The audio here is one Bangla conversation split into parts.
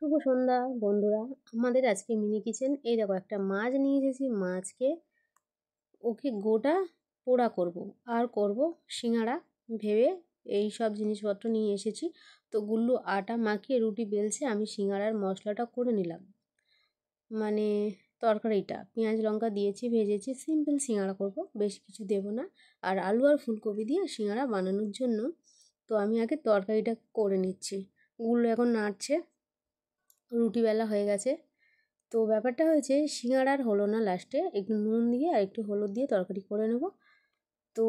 শুভ সন্ধ্যা বন্ধুরা। আমাদের আজকে মিনি কিচেন। এই দেখো একটা মাছ নিয়ে এসেছি। মাছকে ওকে গোটা পোড়া করব আর করব সিঙ্গাড়া ভেবে এই সব জিনিসপত্র নিয়ে এসেছি। তো গুল্লু আটা মাখিয়ে রুটি বেলছে, আমি সিঙ্গাড়ার মশলাটা করে নিলাম। মানে তরকারিটা পেঁয়াজ লঙ্কা দিয়েছি, ভেজেছি, সিম্পল সিঙ্গাড়া করব, বেশি কিছু দেব না। আর আলু আর ফুলকপি দিয়ে সিঙ্গাড়া বানানোর জন্য তো আমি আগে তরকারিটা করে নিচ্ছি। গুল্লু এখন নাড়ছে। রুটি বেলা হয়ে গেছে। তো ব্যাপারটা হয়েছে সিঙ্গাড়ার হলো না, লাস্টে একটু নুন দিয়ে আর একটু হলুদ দিয়ে তরকারি করে নেব। তো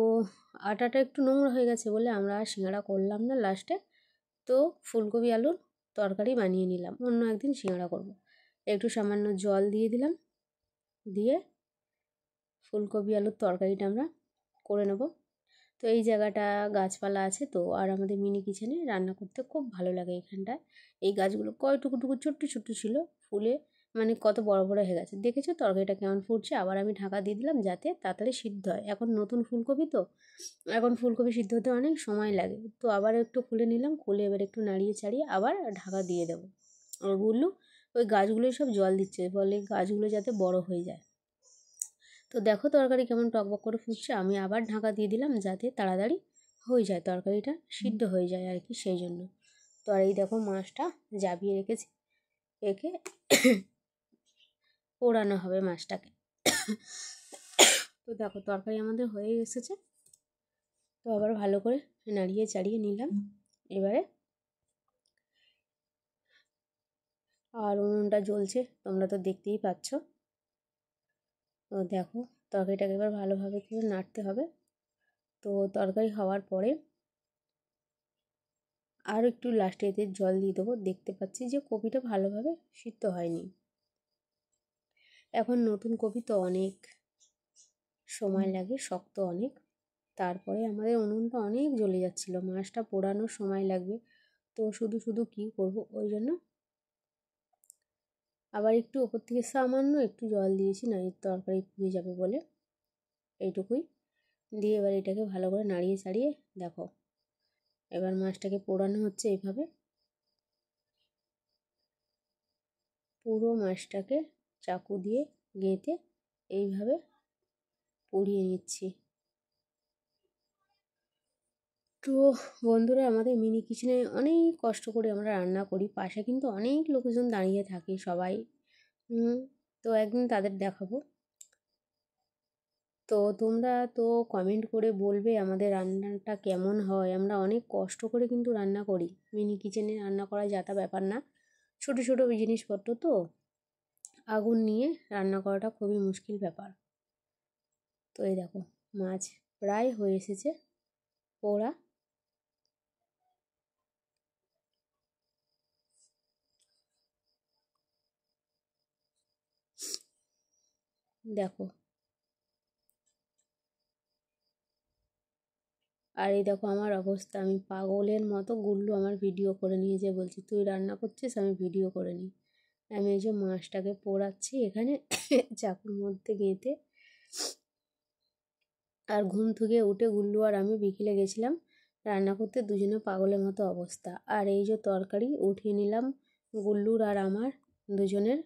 আটাটা একটু নোংরা হয়ে গেছে বলে আমরা আর সিঙ্গাড়া করলাম না লাস্টে। তো ফুলকপি আলুর তরকারি বানিয়ে নিলাম, অন্য একদিন সিঙ্গাড়া করব। একটু সামান্য জল দিয়ে দিলাম, দিয়ে ফুলকপি আলুর তরকারিটা আমরা করে নেব। তো এই জায়গাটা গাছপালা আছে তো, আর আমাদের মিনি কিচেনে রান্না করতে খুব ভালো লাগে। এখানটায় এই গাছগুলো কয় টুকু ছোট্ট ছোট্ট ছিল, ফুলে মানে কত বড় বড় হয়ে গেছে। দেখেছো তরকারিটা কেমন ফুটছে। আবার আমি ঢাকা দিয়ে দিলাম যাতে তাড়াতাড়ি সিদ্ধ হয়। এখন নতুন ফুলকপি তো, এখন ফুলকপি সিদ্ধ হতে অনেক সময় লাগে। তো আবার একটু খুলে নিলাম, খুলে এবার একটু নাড়িয়ে চাড়িয়ে আবার ঢাকা দিয়ে দেবো। আর বললো ওই গাছগুলোই সব জল দিচ্ছে, বলে গাছগুলো যাতে বড় হয়ে যায়। তো দেখো তরকারি কেমন টকবক করে ফুটছে। আমি আবার ঢাকা দিয়ে দিলাম যাতে তাড়াতাড়ি হয়ে যায়, তরকারিটা সিদ্ধ হয়ে যায় আর কি, সেই জন্য। তো আর এই দেখো মাছটা জাবিয়ে রেখেছি, একে পোড়ানো হবে মাছটাকে। তো দেখো তরকারি আমাদের হয়ে এসেছে। তো আবার ভালো করে নাড়িয়ে চাড়িয়ে নিলাম। এবারে আর উনুনটা জ্বলছে, তোমরা তো দেখতেই পাচ্ছ। তো দেখো তরকারিটাকে এবার ভালোভাবে করে নাড়তে হবে। তো তরকারি হওয়ার পরে আর একটু লাস্টে এতে জল দিয়ে দেবো। দেখতে পাচ্ছি যে কপিটা ভালোভাবে সিদ্ধ হয়নি। এখন নতুন কপি তো অনেক সময় লাগে, শক্ত অনেক। তারপরে আমাদের উনুনটা অনেক জ্বলে যাচ্ছিলো, মাছটা পোড়ানোর সময় লাগবে। তো শুধু শুধু কী করব, ওই জন্য আবার একটু ওপর থেকে সামান্য একটু জল দিয়েছি, না এর তরকারি পুড়ে যাবে বলে। এইটুকুই দিয়ে এবার এটাকে ভালো করে নাড়িয়ে চাড়িয়ে দেখো এবার মাছটাকে পোড়ানো হচ্ছে এইভাবে। পুরো মাছটাকে চাকু দিয়ে গেঁথে এইভাবে পুড়িয়ে নিচ্ছি। তো বন্ধুরা, আমাদের মিনি কিচেনে অনেক কষ্ট করে আমরা রান্না করি। পাশে কিন্তু অনেক লোকজন দাঁড়িয়ে থাকে সবাই। তো একদিন তাদের দেখাবো। তো তোমরা তো কমেন্ট করে বলবে আমাদের রান্নাটা কেমন হয়। আমরা অনেক কষ্ট করে কিন্তু রান্না করি। মিনি কিচেনে রান্না করা যাতা ব্যাপার না, ছোটো ছোটো জিনিসপত্র তো, আগুন নিয়ে রান্না করাটা খুবই মুশকিল ব্যাপার। তো এই দেখো মাছ প্রায় হয়ে এসেছে পোড়া। দেখো আর এই দেখো আমার অবস্থা, আমি পাগলের মতো। গুল্লু আমার ভিডিও করে নিয়েছে, বলছি তুই রান্না করছিস আমি ভিডিও করে নিই। আমি এই যে মাছটাকে পোড়াচ্ছি এখানে চাকুর মধ্যে গেঁথে। আর ঘুম থেকে উঠে গুল্লু আর আমি বিকেলে গেছিলাম রান্না করতে, দুজনে পাগলের মতো অবস্থা। আর এই যে তরকারি উঠিয়ে নিলাম গুল্লুর আর আমার দুজনের